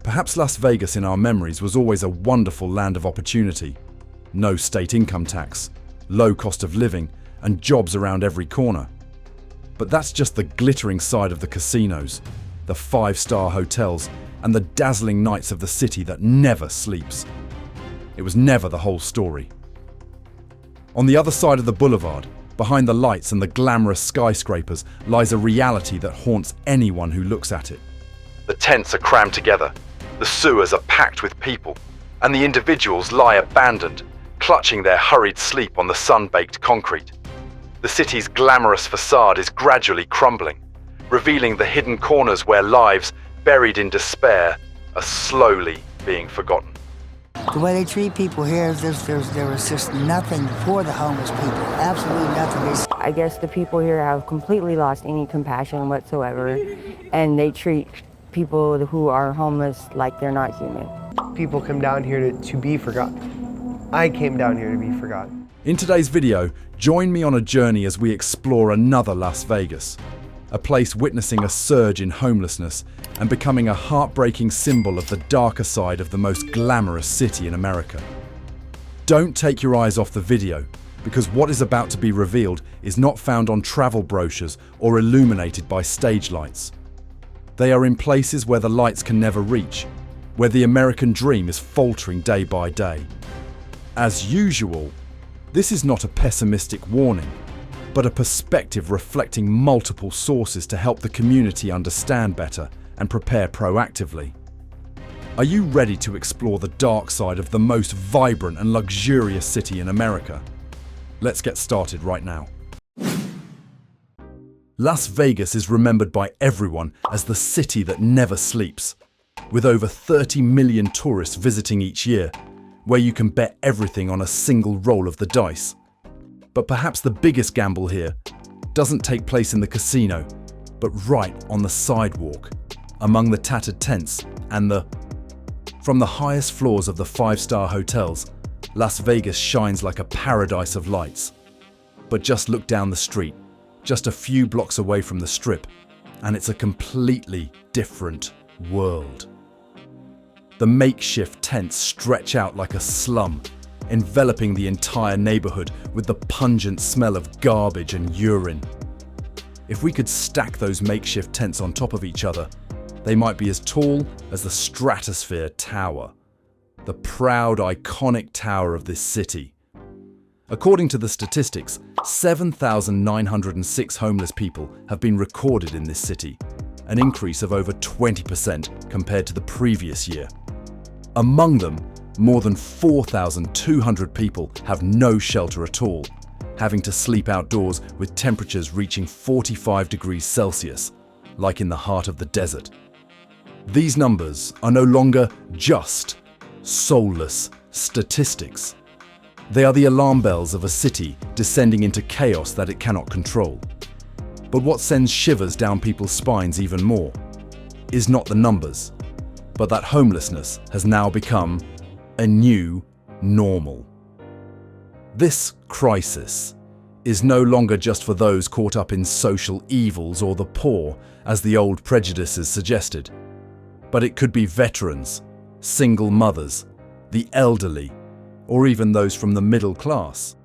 Perhaps Las Vegas in our memories was always a wonderful land of opportunity. No state income tax, low cost of living, and jobs around every corner. But that's just the glittering side of the casinos, the five-star hotels, and the dazzling nights of the city that never sleeps. It was never the whole story. On the other side of the boulevard, behind the lights and the glamorous skyscrapers, lies a reality that haunts anyone who looks at it. The tents are crammed together, the sewers are packed with people, and the individuals lie abandoned, clutching their hurried sleep on the sun-baked concrete. The city's glamorous facade is gradually crumbling, revealing the hidden corners where lives, buried in despair, are slowly being forgotten. The way they treat people here, there was just nothing for the homeless people, absolutely nothing. I guess the people here have completely lost any compassion whatsoever, and they treat people who are homeless like they're not human. People come down here to be forgotten. I came down here to be forgotten. In today's video, join me on a journey as we explore another Las Vegas, a place witnessing a surge in homelessness and becoming a heartbreaking symbol of the darker side of the most glamorous city in America. Don't take your eyes off the video, because what is about to be revealed is not found on travel brochures or illuminated by stage lights. They are in places where the lights can never reach, where the American dream is faltering day by day. As usual, this is not a pessimistic warning, but a perspective reflecting multiple sources to help the community understand better and prepare proactively. Are you ready to explore the dark side of the most vibrant and luxurious city in America? Let's get started right now. Las Vegas is remembered by everyone as the city that never sleeps, with over 30 million tourists visiting each year, where you can bet everything on a single roll of the dice. But perhaps the biggest gamble here doesn't take place in the casino, but right on the sidewalk, among the tattered tents and From the highest floors of the five-star hotels, Las Vegas shines like a paradise of lights. But just look down the street, just a few blocks away from the Strip, and it's a completely different world. The makeshift tents stretch out like a slum, enveloping the entire neighborhood with the pungent smell of garbage and urine. If we could stack those makeshift tents on top of each other, they might be as tall as the Stratosphere Tower, the proud, iconic tower of this city. According to the statistics, 7,906 homeless people have been recorded in this city, an increase of over 20% compared to the previous year. Among them, more than 4,200 people have no shelter at all, having to sleep outdoors with temperatures reaching 45 degrees Celsius, like in the heart of the desert. These numbers are no longer just soulless statistics. They are the alarm bells of a city descending into chaos that it cannot control. But what sends shivers down people's spines even more is not the numbers, but that homelessness has now become a new normal. This crisis is no longer just for those caught up in social evils or the poor, as the old prejudices suggested, but it could be veterans, single mothers, the elderly, or even those from the middle class.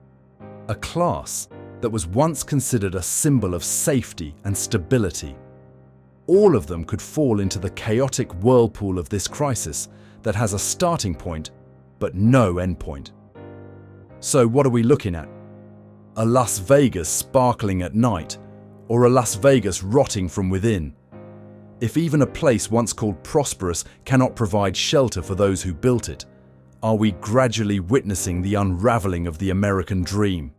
A class that was once considered a symbol of safety and stability. All of them could fall into the chaotic whirlpool of this crisis that has a starting point, but no endpoint. So what are we looking at? A Las Vegas sparkling at night, or a Las Vegas rotting from within? If even a place once called prosperous cannot provide shelter for those who built it, are we gradually witnessing the unraveling of the American dream?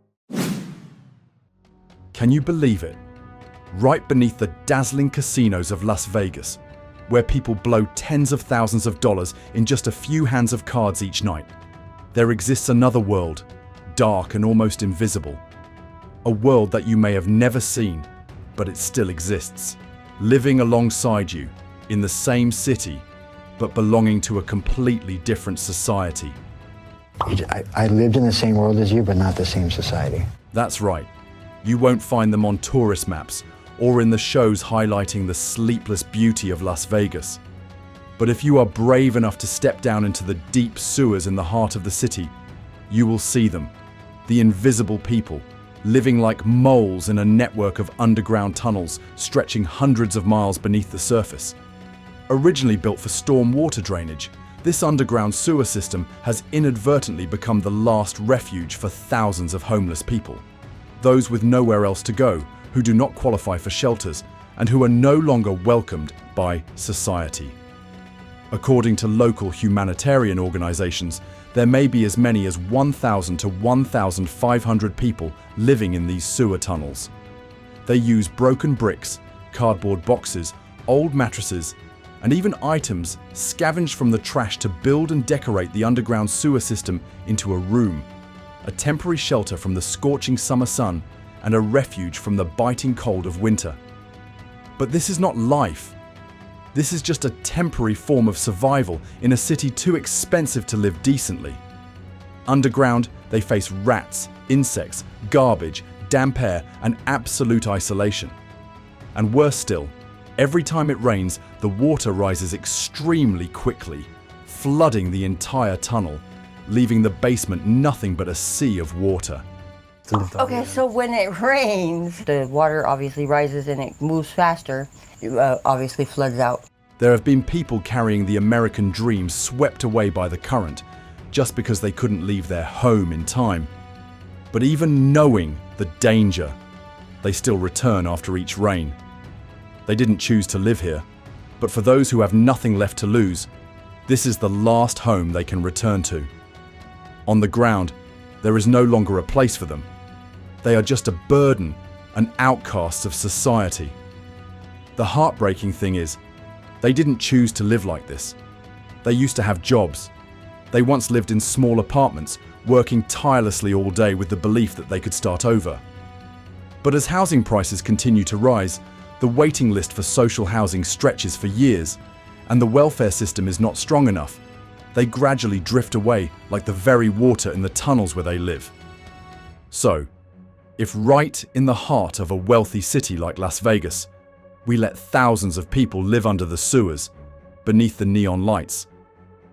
Can you believe it? Right beneath the dazzling casinos of Las Vegas, where people blow tens of thousands of dollars in just a few hands of cards each night, there exists another world, dark and almost invisible. A world that you may have never seen, but it still exists, living alongside you in the same city, but belonging to a completely different society. I lived in the same world as you, but not the same society. That's right. You won't find them on tourist maps or in the shows highlighting the sleepless beauty of Las Vegas. But if you are brave enough to step down into the deep sewers in the heart of the city, you will see them, the invisible people, living like moles in a network of underground tunnels stretching hundreds of miles beneath the surface. Originally built for storm water drainage, this underground sewer system has inadvertently become the last refuge for thousands of homeless people. Those with nowhere else to go, who do not qualify for shelters, and who are no longer welcomed by society. According to local humanitarian organizations, there may be as many as 1,000 to 1,500 people living in these sewer tunnels. They use broken bricks, cardboard boxes, old mattresses, and even items scavenged from the trash to build and decorate the underground sewer system into a room, a temporary shelter from the scorching summer sun, and a refuge from the biting cold of winter. But this is not life. This is just a temporary form of survival in a city too expensive to live decently. Underground, they face rats, insects, garbage, damp air, and absolute isolation. And worse still, every time it rains, the water rises extremely quickly, flooding the entire tunnel, leaving the basement nothing but a sea of water. Okay, so when it rains, the water obviously rises and it moves faster. It obviously floods out. There have been people carrying the American dream swept away by the current just because they couldn't leave their home in time. But even knowing the danger, they still return after each rain. They didn't choose to live here, but for those who have nothing left to lose, this is the last home they can return to. On the ground, there is no longer a place for them. They are just a burden and outcasts of society. The heartbreaking thing is, they didn't choose to live like this. They used to have jobs. They once lived in small apartments, working tirelessly all day with the belief that they could start over. But as housing prices continue to rise, the waiting list for social housing stretches for years, and the welfare system is not strong enough. They gradually drift away like the very water in the tunnels where they live. So, if right in the heart of a wealthy city like Las Vegas, we let thousands of people live under the sewers, beneath the neon lights,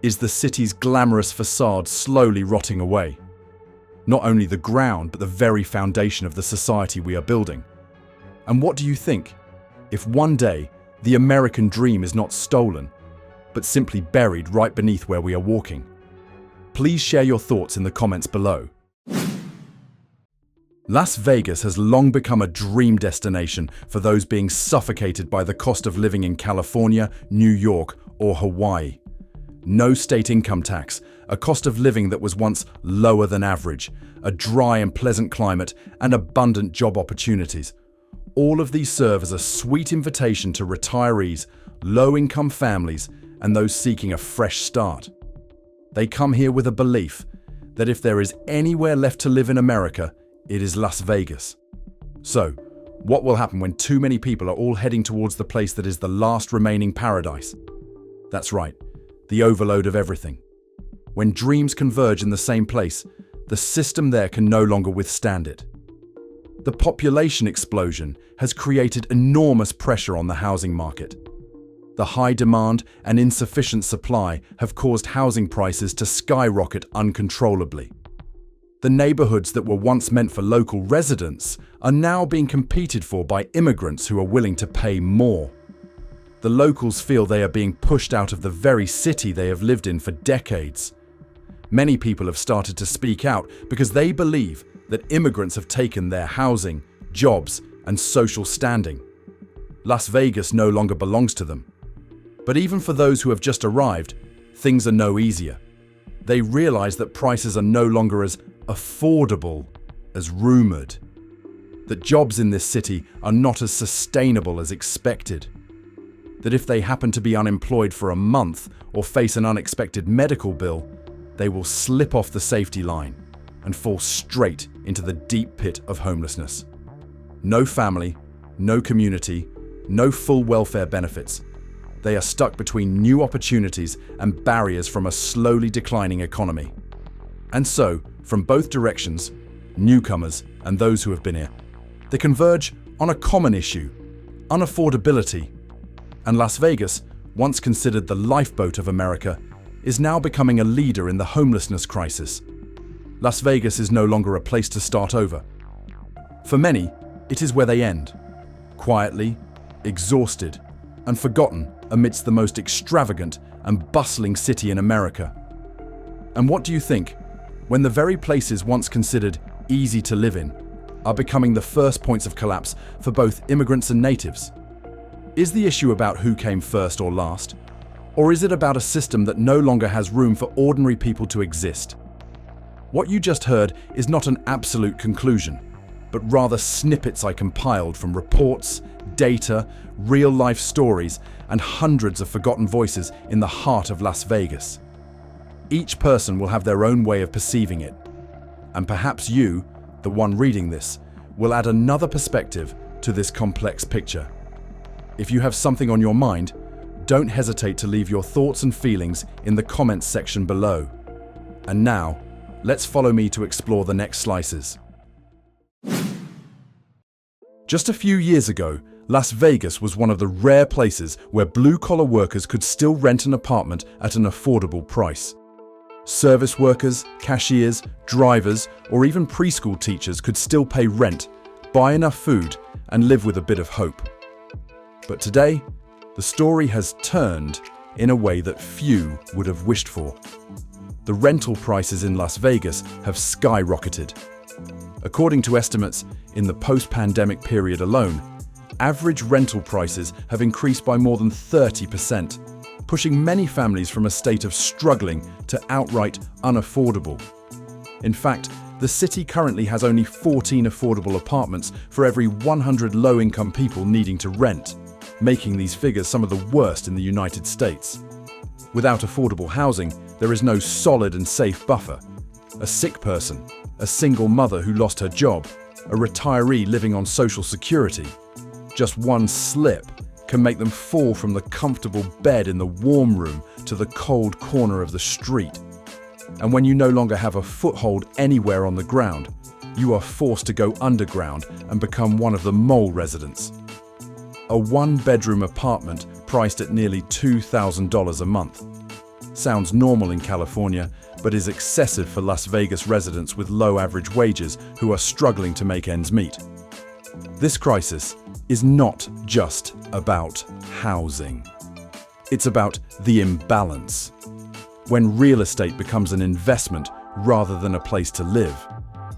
is the city's glamorous facade slowly rotting away? Not only the ground, but the very foundation of the society we are building. And what do you think? If one day, the American dream is not stolen, but simply buried right beneath where we are walking? Please share your thoughts in the comments below. Las Vegas has long become a dream destination for those being suffocated by the cost of living in California, New York, or Hawaii. No state income tax, a cost of living that was once lower than average, a dry and pleasant climate, and abundant job opportunities. All of these serve as a sweet invitation to retirees, low-income families, and those seeking a fresh start. They come here with a belief that if there is anywhere left to live in America, it is Las Vegas. So, what will happen when too many people are all heading towards the place that is the last remaining paradise? That's right, the overload of everything. When dreams converge in the same place, the system there can no longer withstand it. The population explosion has created enormous pressure on the housing market. The high demand and insufficient supply have caused housing prices to skyrocket uncontrollably. The neighborhoods that were once meant for local residents are now being competed for by immigrants who are willing to pay more. The locals feel they are being pushed out of the very city they have lived in for decades. Many people have started to speak out because they believe that immigrants have taken their housing, jobs, and social standing. Las Vegas no longer belongs to them. But even for those who have just arrived, things are no easier. They realize that prices are no longer as affordable as rumored. That jobs in this city are not as sustainable as expected. That if they happen to be unemployed for a month or face an unexpected medical bill, they will slip off the safety line and fall straight into the deep pit of homelessness. No family, no community, no full welfare benefits. They are stuck between new opportunities and barriers from a slowly declining economy. And so, from both directions, newcomers and those who have been here, they converge on a common issue: unaffordability. And Las Vegas, once considered the lifeboat of America, is now becoming a leader in the homelessness crisis. Las Vegas is no longer a place to start over. For many, it is where they end, quietly, exhausted, and forgotten amidst the most extravagant and bustling city in America. And what do you think, when the very places once considered easy to live in are becoming the first points of collapse for both immigrants and natives? Is the issue about who came first or last? Or is it about a system that no longer has room for ordinary people to exist? What you just heard is not an absolute conclusion, but rather snippets I compiled from reports, data, real-life stories, and hundreds of forgotten voices in the heart of Las Vegas. Each person will have their own way of perceiving it, and perhaps you, the one reading this, will add another perspective to this complex picture. If you have something on your mind, don't hesitate to leave your thoughts and feelings in the comments section below. And now, let's follow me to explore the next slices. Just a few years ago, Las Vegas was one of the rare places where blue-collar workers could still rent an apartment at an affordable price. Service workers, cashiers, drivers, or even preschool teachers could still pay rent, buy enough food, and live with a bit of hope. But today, the story has turned in a way that few would have wished for. The rental prices in Las Vegas have skyrocketed. According to estimates, in the post-pandemic period alone, average rental prices have increased by more than 30%, pushing many families from a state of struggling to outright unaffordable. In fact, the city currently has only 14 affordable apartments for every 100 low-income people needing to rent, making these figures some of the worst in the United States. Without affordable housing, there is no solid and safe buffer. A sick person, a single mother who lost her job, a retiree living on Social Security. Just one slip can make them fall from the comfortable bed in the warm room to the cold corner of the street. And when you no longer have a foothold anywhere on the ground, you are forced to go underground and become one of the mole residents. A one-bedroom apartment priced at nearly $2,000 a month. Sounds normal in California, but is excessive for Las Vegas residents with low average wages who are struggling to make ends meet. This crisis is not just about housing. It's about the imbalance. When real estate becomes an investment rather than a place to live,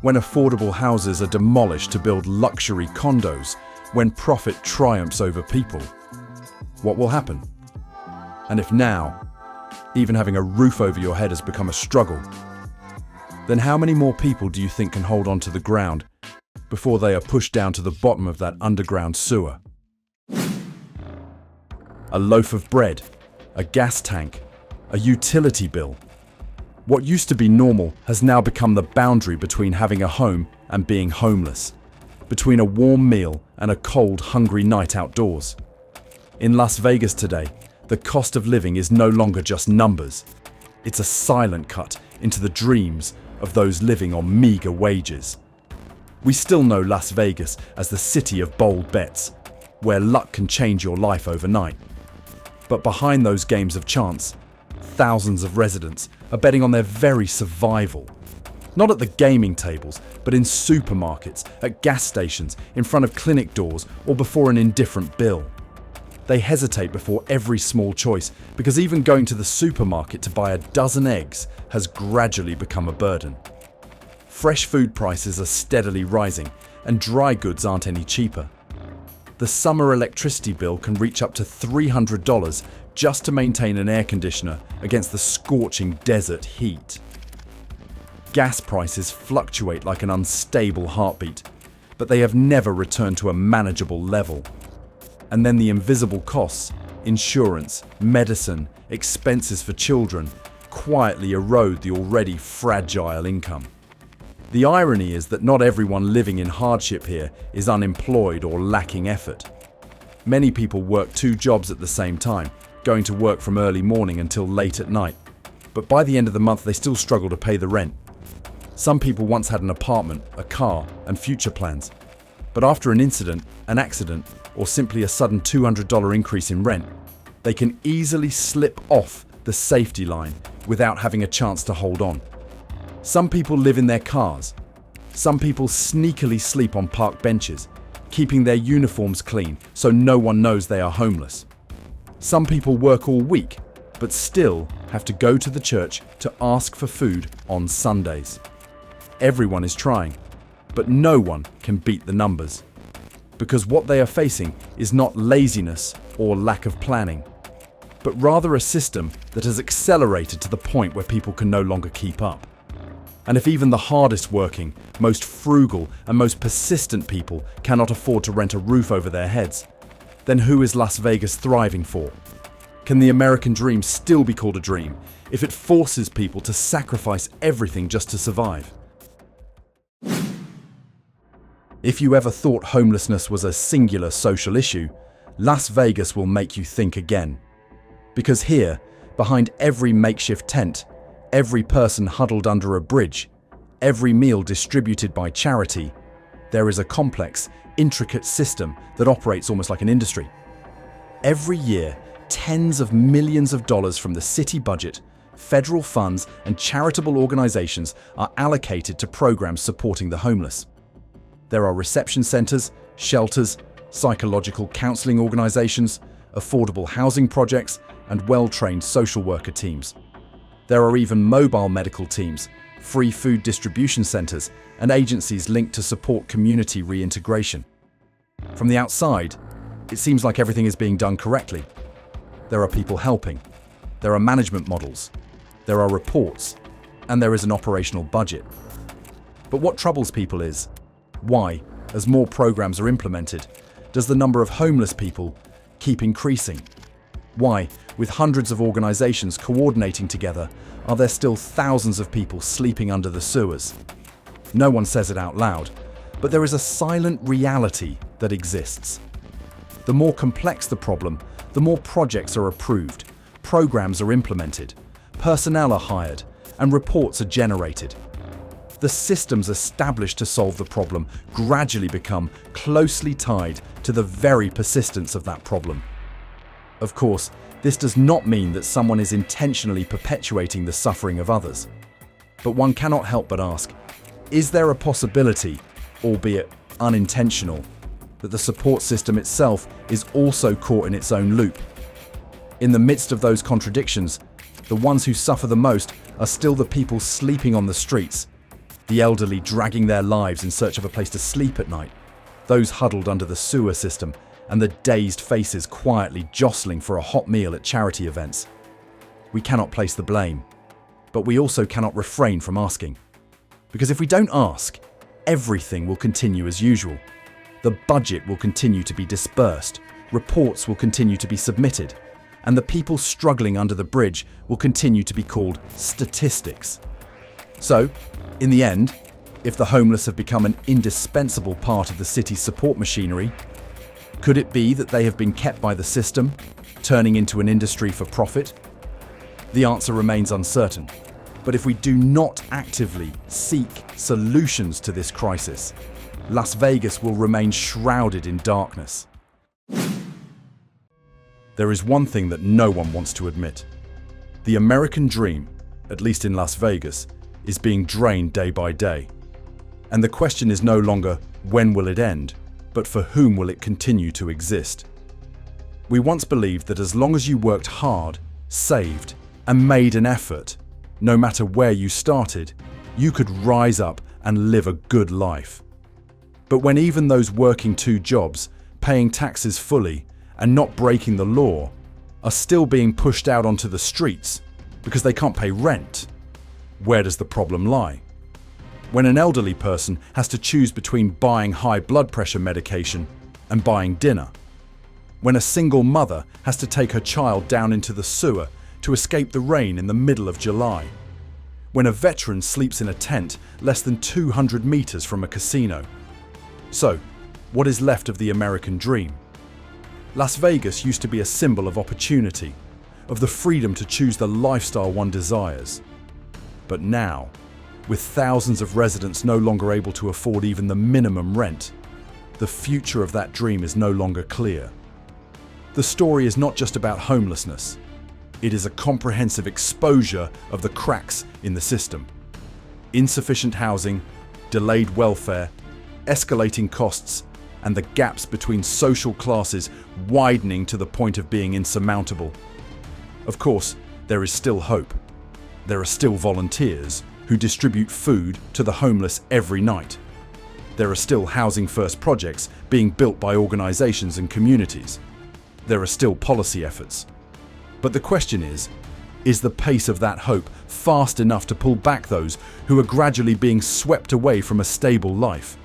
when affordable houses are demolished to build luxury condos, when profit triumphs over people, what will happen? And if now, even having a roof over your head has become a struggle, then how many more people do you think can hold on to the ground before they are pushed down to the bottom of that underground sewer? A loaf of bread, a gas tank, a utility bill. What used to be normal has now become the boundary between having a home and being homeless, between a warm meal and a cold, hungry night outdoors. In Las Vegas today, the cost of living is no longer just numbers. It's a silent cut into the dreams of those living on meager wages. We still know Las Vegas as the city of bold bets, where luck can change your life overnight. But behind those games of chance, thousands of residents are betting on their very survival. Not at the gaming tables, but in supermarkets, at gas stations, in front of clinic doors, or before an indifferent bill. They hesitate before every small choice because even going to the supermarket to buy a dozen eggs has gradually become a burden. Fresh food prices are steadily rising, and dry goods aren't any cheaper. The summer electricity bill can reach up to $300 just to maintain an air conditioner against the scorching desert heat. Gas prices fluctuate like an unstable heartbeat, but they have never returned to a manageable level. And then the invisible costs, insurance, medicine, expenses for children, quietly erode the already fragile income. The irony is that not everyone living in hardship here is unemployed or lacking effort. Many people work 2 jobs at the same time, going to work from early morning until late at night. But by the end of the month, they still struggle to pay the rent. Some people once had an apartment, a car, and future plans. But after an incident, an accident, or simply a sudden $200 increase in rent, They can easily slip off the safety line without having a chance to hold on. Some people live in their cars. Some people sneakily sleep on park benches, keeping their uniforms clean so no one knows they are homeless. Some people work all week, but still have to go to the church to ask for food on Sundays. Everyone is trying, but no one can beat the numbers. Because what they are facing is not laziness or lack of planning, but rather a system that has accelerated to the point where people can no longer keep up. And if even the hardest working, most frugal, and most persistent people cannot afford to rent a roof over their heads, then who is Las Vegas thriving for? Can the American dream still be called a dream if it forces people to sacrifice everything just to survive? If you ever thought homelessness was a singular social issue, Las Vegas will make you think again. Because here, behind every makeshift tent, every person huddled under a bridge, every meal distributed by charity, there is a complex, intricate system that operates almost like an industry. Every year, tens of millions of dollars from the city budget, federal funds, and charitable organizations are allocated to programs supporting the homeless. There are reception centers, shelters, psychological counseling organizations, affordable housing projects, and well-trained social worker teams. There are even mobile medical teams, free food distribution centers, and agencies linked to support community reintegration. From the outside, it seems like everything is being done correctly. There are people helping, there are management models, there are reports, and there is an operational budget. But what troubles people is, why, as more programs are implemented, does the number of homeless people keep increasing? Why, with hundreds of organizations coordinating together, are there still thousands of people sleeping under the sewers? No one says it out loud, but there is a silent reality that exists. The more complex the problem, the more projects are approved, programs are implemented, personnel are hired, and reports are generated. The systems established to solve the problem gradually become closely tied to the very persistence of that problem. Of course, this does not mean that someone is intentionally perpetuating the suffering of others. But one cannot help but ask, is there a possibility, albeit unintentional, that the support system itself is also caught in its own loop? In the midst of those contradictions, the ones who suffer the most are still the people sleeping on the streets, the elderly dragging their lives in search of a place to sleep at night, those huddled under the sewer system, and the dazed faces quietly jostling for a hot meal at charity events. We cannot place the blame, but we also cannot refrain from asking. Because if we don't ask, everything will continue as usual. The budget will continue to be dispersed, reports will continue to be submitted, and the people struggling under the bridge will continue to be called statistics. So, in the end, if the homeless have become an indispensable part of the city's support machinery, could it be that they have been kept by the system, turning into an industry for profit? The answer remains uncertain. But if we do not actively seek solutions to this crisis, Las Vegas will remain shrouded in darkness. There is one thing that no one wants to admit. The American dream, at least in Las Vegas, is being drained day by day. And the question is no longer, when will it end, but for whom will it continue to exist? We once believed that as long as you worked hard, saved, and made an effort, no matter where you started, you could rise up and live a good life. But when even those working 2 jobs, paying taxes fully, and not breaking the law, are still being pushed out onto the streets because they can't pay rent, where does the problem lie? When an elderly person has to choose between buying high blood pressure medication and buying dinner. When a single mother has to take her child down into the sewer to escape the rain in the middle of July. When a veteran sleeps in a tent less than 200 meters from a casino. So, what is left of the American dream? Las Vegas used to be a symbol of opportunity, of the freedom to choose the lifestyle one desires. But now, with thousands of residents no longer able to afford even the minimum rent, the future of that dream is no longer clear. The story is not just about homelessness. It is a comprehensive exposure of the cracks in the system. Insufficient housing, delayed welfare, escalating costs, and the gaps between social classes widening to the point of being insurmountable. Of course, there is still hope. There are still volunteers who distribute food to the homeless every night. There are still housing first projects being built by organizations and communities. There are still policy efforts. But the question is the pace of that hope fast enough to pull back those who are gradually being swept away from a stable life?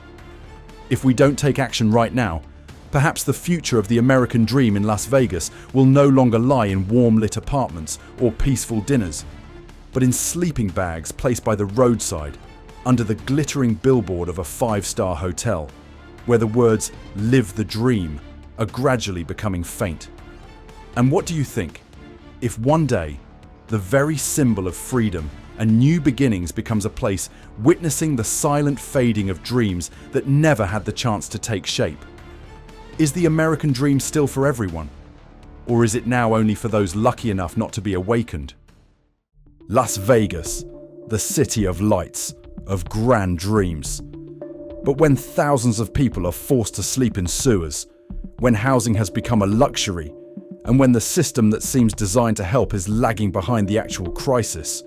If we don't take action right now, perhaps the future of the American dream in Las Vegas will no longer lie in warm-lit apartments or peaceful dinners, but in sleeping bags placed by the roadside under the glittering billboard of a five-star hotel, where the words "Live the Dream" are gradually becoming faint. And what do you think? If one day, the very symbol of freedom and new beginnings becomes a place witnessing the silent fading of dreams that never had the chance to take shape? Is the American dream still for everyone? Or is it now only for those lucky enough not to be awakened? Las Vegas, the city of lights, of grand dreams. But when thousands of people are forced to sleep in sewers, when housing has become a luxury, and when the system that seems designed to help is lagging behind the actual crisis,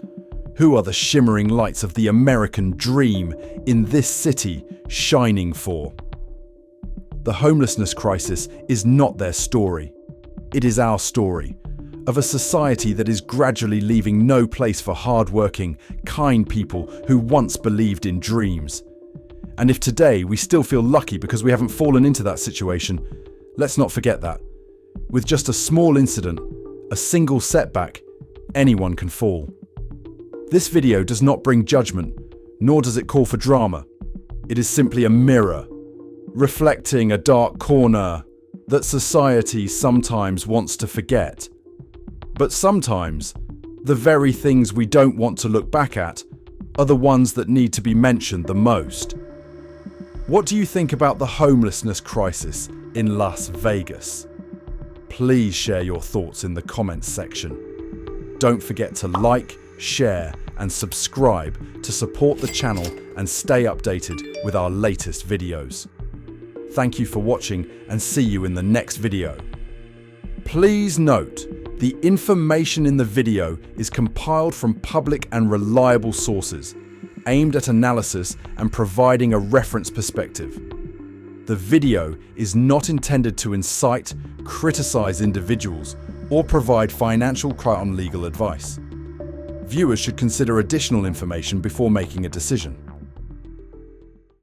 who are the shimmering lights of the American dream in this city shining for? The homelessness crisis is not their story. It is our story, of a society that is gradually leaving no place for hard-working, kind people who once believed in dreams. And if today we still feel lucky because we haven't fallen into that situation, let's not forget that. With just a small incident, a single setback, anyone can fall. This video does not bring judgment, nor does it call for drama. It is simply a mirror, reflecting a dark corner that society sometimes wants to forget. But sometimes, the very things we don't want to look back at are the ones that need to be mentioned the most. What do you think about the homelessness crisis in Las Vegas? Please share your thoughts in the comments section. Don't forget to like, share, and subscribe to support the channel and stay updated with our latest videos. Thank you for watching and see you in the next video. Please note, the information in the video is compiled from public and reliable sources, aimed at analysis and providing a reference perspective. The video is not intended to incite, criticize individuals, or provide financial crime or legal advice. Viewers should consider additional information before making a decision.